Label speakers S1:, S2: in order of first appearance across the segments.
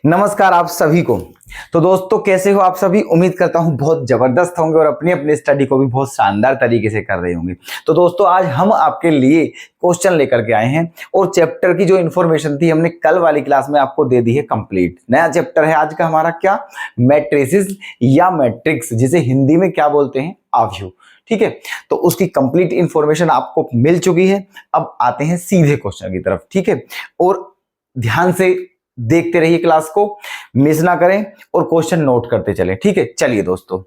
S1: नमस्कार आप सभी को। तो दोस्तों कैसे हो आप सभी। उम्मीद करता हूं बहुत जबरदस्त होंगे और अपनी अपनी स्टडी को भी बहुत शानदार तरीके से कर रहे होंगे। तो दोस्तों आज हम आपके लिए क्वेश्चन लेकर के आए हैं और चैप्टर की जो इन्फॉर्मेशन थी हमने कल वाली क्लास में आपको दे दी है कंप्लीट। नया चैप्टर है आज का हमारा, क्या, मैट्रिसेस या मैट्रिक्स, जिसे हिंदी में क्या बोलते हैं, आव्यूह। ठीक है, तो उसकी कंप्लीट इंफॉर्मेशन आपको मिल चुकी है। अब आते हैं सीधे क्वेश्चन की तरफ। ठीक है, और ध्यान से देखते रहिए क्लास को, मिस ना करें और क्वेश्चन नोट करते चलें। ठीक है, चलिए दोस्तों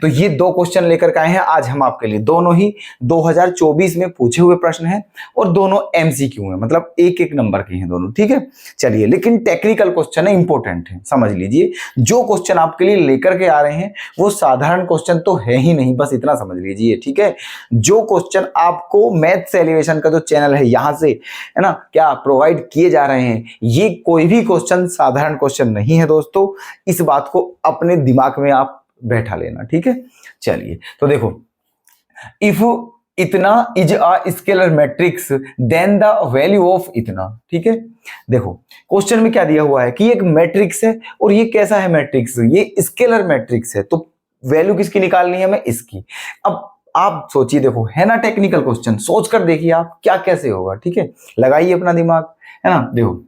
S1: तो ये दो क्वेश्चन लेकर के आए हैं आज हम आपके लिए। दोनों ही 2024 में पूछे हुए प्रश्न हैं और दोनों एमसीक्यू हैं, मतलब एक एक नंबर के हैं दोनों। ठीक है, चलिए, लेकिन टेक्निकल क्वेश्चन है, इंपॉर्टेंट है, समझ लीजिए। जो क्वेश्चन आपके लिए लेकर के आ रहे हैं वो साधारण क्वेश्चन तो है ही नहीं, बस इतना समझ लीजिए। ठीक है, जो क्वेश्चन आपको मैथ्स एलिवेशन का जो चैनल है यहां से, है ना, क्या प्रोवाइड किए जा रहे हैं, ये कोई भी क्वेश्चन साधारण क्वेश्चन नहीं है दोस्तों। इस बात को अपने दिमाग में आप बैठा लेना। ठीक है, चलिए तो देखो, इफ इतना is a scalar matrix then the value of इतना। ठीक है, देखो क्वेश्चन में क्या दिया हुआ है कि एक मैट्रिक्स है और ये कैसा है मैट्रिक्स, ये स्केलर मैट्रिक्स है, तो वैल्यू किसकी निकालनी है, हमें इसकी। अब आप सोचिए, देखो है ना टेक्निकल क्वेश्चन, सोच कर देखिए आप क्या कैसे होगा। ठीक है, लगाइए अपना दिमाग, है ना। देखो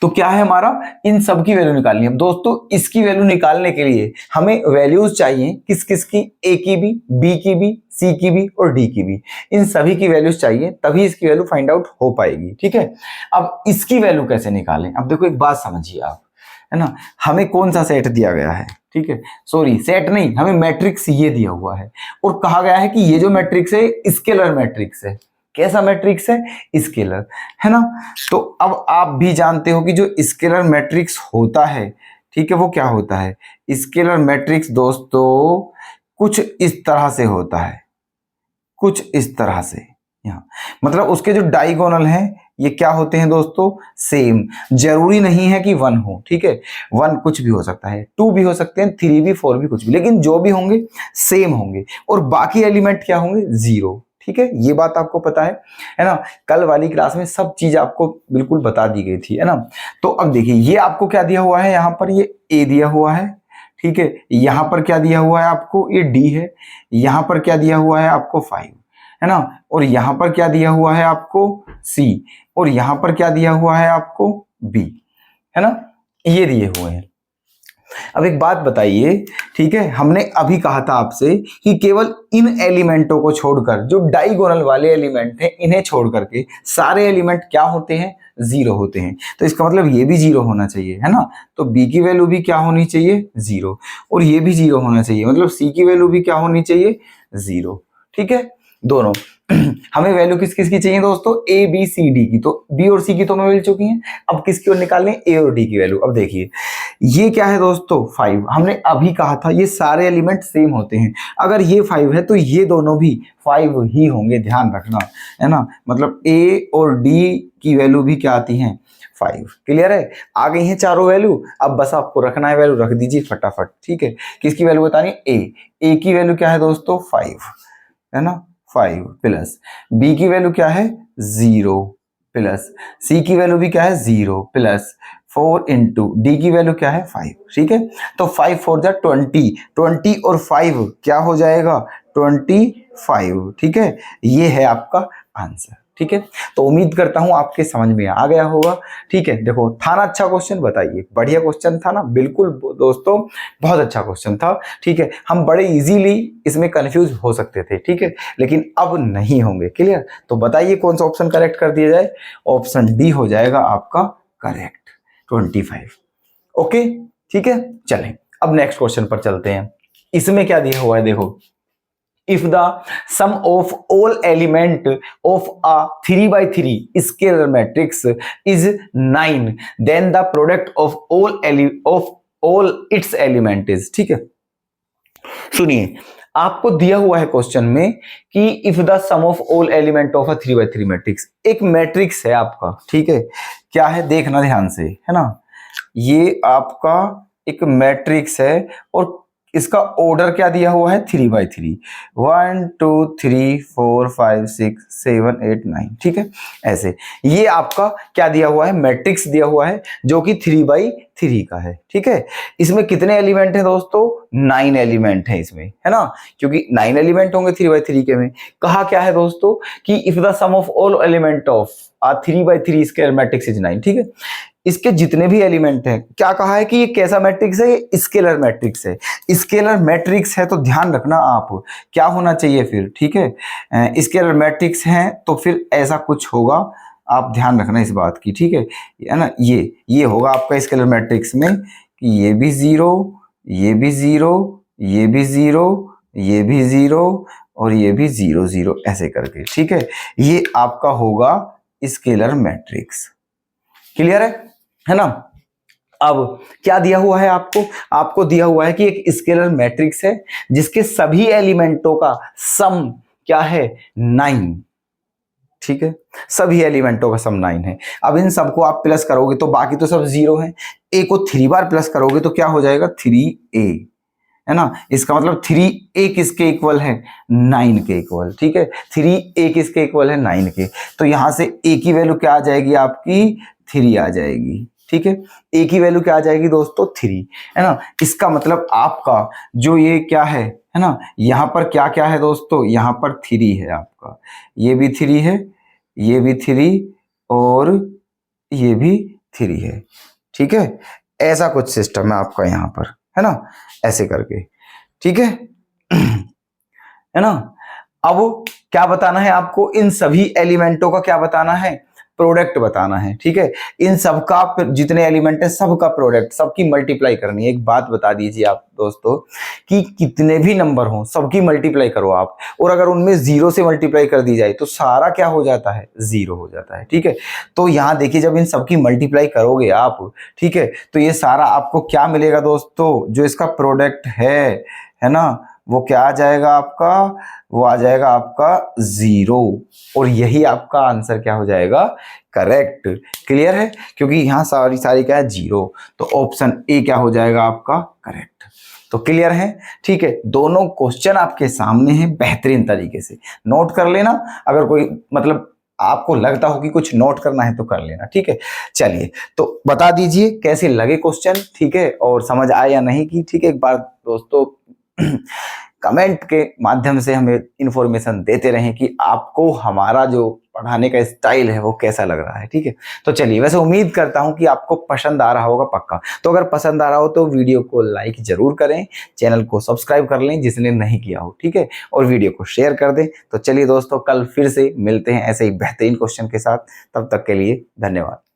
S1: तो क्या है हमारा, इन सब की वैल्यू निकालनी है। दोस्तों इसकी वैल्यू निकालने के लिए हमें वैल्यूज चाहिए, किस किस की, ए की भी, बी की भी, सी की भी और डी की भी। इन सभी की वैल्यूज चाहिए, तभी इसकी वैल्यू फाइंड आउट हो पाएगी। ठीक है, अब इसकी वैल्यू कैसे निकालें। अब देखो एक बात समझिए आप, है ना, हमें कौन सा सेट दिया गया है। ठीक है, सॉरी सेट नहीं, हमें मैट्रिक्स ये दिया हुआ है और कहा गया है कि ये जो मैट्रिक्स है स्केलर मैट्रिक्स है। कैसा मैट्रिक्स है, स्केलर, है ना। तो अब आप भी जानते हो कि जो स्केलर मैट्रिक्स होता है, ठीक है, वो क्या होता है। स्केलर मैट्रिक्स दोस्तों कुछ इस तरह से होता है, कुछ इस तरह से। यहाँ मतलब उसके जो डायगोनल हैं ये क्या होते हैं दोस्तों, सेम। जरूरी नहीं है कि 1 हो, ठीक है, 1 कुछ भी हो सकता है, 2 भी हो सकते हैं, 3 भी, 4 भी, कुछ भी, लेकिन जो भी होंगे सेम होंगे और बाकी एलिमेंट क्या होंगे, 0। ठीक है, ये बात आपको पता है ना। कल वाली क्लास में सब चीज आपको बिल्कुल बता दी गई थी, है ना। तो अब देखिए ये आपको क्या दिया हुआ है, यहाँ पर ये ए दिया हुआ है। ठीक है, यहाँ पर क्या दिया हुआ है आपको, ये डी है। यहाँ पर क्या दिया हुआ है आपको 5, है ना, और यहाँ पर क्या दिया हुआ है आपको सी, और यहाँ पर क्या दिया हुआ है आपको बी, है ना, ये दिए हुए हैं। अब एक बात बताइए, ठीक है, हमने अभी कहा था आपसे कि केवल इन एलिमेंटों को छोड़कर, जो डायगोनल वाले एलिमेंट हैं इन्हें छोड़ करके सारे एलिमेंट क्या होते हैं, 0 होते हैं। तो इसका मतलब ये भी 0 होना चाहिए, है ना। तो बी की वैल्यू भी क्या होनी चाहिए, 0, और ये भी 0 होना चाहिए, मतलब सी की वैल्यू भी क्या होनी चाहिए, 0। ठीक है, दोनों हमें वैल्यू किस किस की चाहिए दोस्तों, ए बी सी डी की। तो बी और सी की तो हमें मिल चुकी हैं, अब किसकी ओर निकालनी है, ए और डी की वैल्यू। अब देखिए ये क्या है दोस्तों, 5। हमने अभी कहा था ये सारे एलिमेंट सेम होते हैं, अगर ये 5 है तो ये दोनों भी 5 ही होंगे, ध्यान रखना, है ना। मतलब ए और डी की वैल्यू भी क्या आती है, 5। क्लियर है, आ गई हैं चारों वैल्यू। अब बस आपको रखना है वैल्यू, रख दीजिए फटाफट। ठीक है, किसकी वैल्यू बतानी है, ए की वैल्यू क्या है दोस्तों, 5, है ना, 5 प्लस बी की वैल्यू क्या है, 0 प्लस सी की वैल्यू भी क्या है, 0 प्लस 4 इंटू डी की वैल्यू क्या है, 5। ठीक है, तो 5 4 जा 20, 20 और 5 क्या हो जाएगा, 25। ठीक है, ये है आपका आंसर। ठीक है, तो उम्मीद करता हूं आपके समझ में आ गया होगा। ठीक है, देखो था ना अच्छा क्वेश्चन, बताइए, बढ़िया क्वेश्चन था ना, बिल्कुल दोस्तों बहुत अच्छा क्वेश्चन था। ठीक है, हम बड़े इजीली इसमें कंफ्यूज हो सकते थे, ठीक है, लेकिन अब नहीं होंगे। क्लियर, तो बताइए कौन सा ऑप्शन करेक्ट कर दिया जाए, ऑप्शन डी हो जाएगा आपका करेक्ट, 25। ओके, ठीक है, चलें अब नेक्स्ट क्वेश्चन पर चलते हैं। इसमें क्या दिया हुआ है, देखो, if the sum of all element of a 3x3 scalar matrix is 9, then the product of all its element is। ठीक है, सुनिए, आपको दिया हुआ है क्वेश्चन में कि if the sum of all element of a 3x3 matrix, एक मैट्रिक्स है आपका, ठीक है, क्या है देखना ध्यान से, है ना, ये आपका एक मैट्रिक्स है और इसका ऑर्डर क्या दिया हुआ है 3/3, 1 2 3 4 5 6 7 8 9, ठीक है। ऐसे ये आपका क्या दिया हुआ है, मैट्रिक्स दिया हुआ है जो कि 3/3 का है, ठीक है। इसमें कितने एलिमेंट हैं दोस्तों, 9 एलिमेंट हैं इसमें, है ना, क्योंकि 9 एलिमेंट होंगे 3/3 के में। कहा क्या है दोस्तों कि if the sum of all element of 3/3 square matrix is 9, ठीक है। इसके जितने भी एलिमेंट हैं, क्या कहा है कि ये कैसा मैट्रिक्स है, ये स्केलर मैट्रिक्स है। स्केलर मैट्रिक्स है तो ध्यान रखना आप क्या होना चाहिए फिर, ठीक है। स्केलर मैट्रिक्स है तो फिर ऐसा कुछ होगा, आप ध्यान रखना इस बात की, ठीक है ना। ये होगा आपका स्केलर मैट्रिक्स में कि ये भी 0, ये भी 0, ये भी 0, ये भी 0 और ये भी 0 0 ऐसे करके, ठीक है। ये आपका होगा स्केलर मैट्रिक्स। क्लियर है ना। अब क्या दिया हुआ है आपको दिया हुआ है कि एक स्केलर मैट्रिक्स है जिसके सभी एलिमेंटों का सम क्या है 9, ठीक है। सभी एलिमेंटों का सम 9 है। अब इन सबको आप प्लस करोगे तो बाकी तो सब 0 है। a को 3 बार प्लस करोगे तो क्या हो जाएगा 3a, है ना। इसका मतलब 3a किसके इक्वल है 9 के इक्वल, ठीक है। 3a किसके इक्वल है 9 के। तो यहां से a की वैल्यू क्या आ जाएगी आपकी 3 आ जाएगी, ठीक है। a की वैल्यू क्या आ जाएगी दोस्तों 3, है ना। इसका मतलब आपका जो ये क्या है ना, यहां पर क्या क्या है दोस्तों, यहां पर 3 है आपका, ये भी 3 है, ये भी 3 और ये भी 3 है, ठीक है। ऐसा कुछ सिस्टम है आपका यहां पर, है ना, ऐसे करके, ठीक है है ना। अब क्या बताना है आपको, इन सभी एलिमेंटों का क्या बताना है, प्रोडक्ट बताना है, ठीक है। इन सबका जितने एलिमेंट है सबका प्रोडक्ट, सबकी मल्टीप्लाई करनी है। एक बात बता दीजिए आप दोस्तों कि कितने भी नंबर हो सबकी मल्टीप्लाई करो आप, और अगर उनमें 0 से मल्टीप्लाई कर दी जाए तो सारा क्या हो जाता है 0 हो जाता है, ठीक है। तो यहां देखिए जब इन सबकी मल्टीप्लाई करोगे आप, ठीक है, तो ये सारा आपको क्या मिलेगा दोस्तों, जो इसका प्रोडक्ट है ना, वो क्या आ जाएगा आपका, वो आ जाएगा आपका 0, और यही आपका आंसर क्या हो जाएगा करेक्ट। क्लियर है, क्योंकि यहां सारी क्या है 0, तो ऑप्शन ए क्या हो जाएगा आपका करेक्ट। तो क्लियर है, ठीक है। दोनों क्वेश्चन आपके सामने हैं, बेहतरीन तरीके से नोट कर लेना। अगर कोई मतलब आपको लगता हो कि कुछ नोट करना है तो कर लेना, ठीक है। चलिए तो बता दीजिए कैसे लगे क्वेश्चन, ठीक है, और समझ आया या नहीं की, ठीक है। एक बार दोस्तों कमेंट के माध्यम से हमें इंफॉर्मेशन देते रहें कि आपको हमारा जो पढ़ाने का स्टाइल है वो कैसा लग रहा है, ठीक है। तो चलिए, वैसे उम्मीद करता हूं कि आपको पसंद आ रहा होगा पक्का। तो अगर पसंद आ रहा हो तो वीडियो को लाइक जरूर करें, चैनल को सब्सक्राइब कर लें जिसने नहीं किया हो, ठीक है, और वीडियो को शेयर कर दें। तो चलिए दोस्तों, कल फिर से मिलते हैं ऐसे ही बेहतरीन क्वेश्चन के साथ। तब तक के लिए धन्यवाद।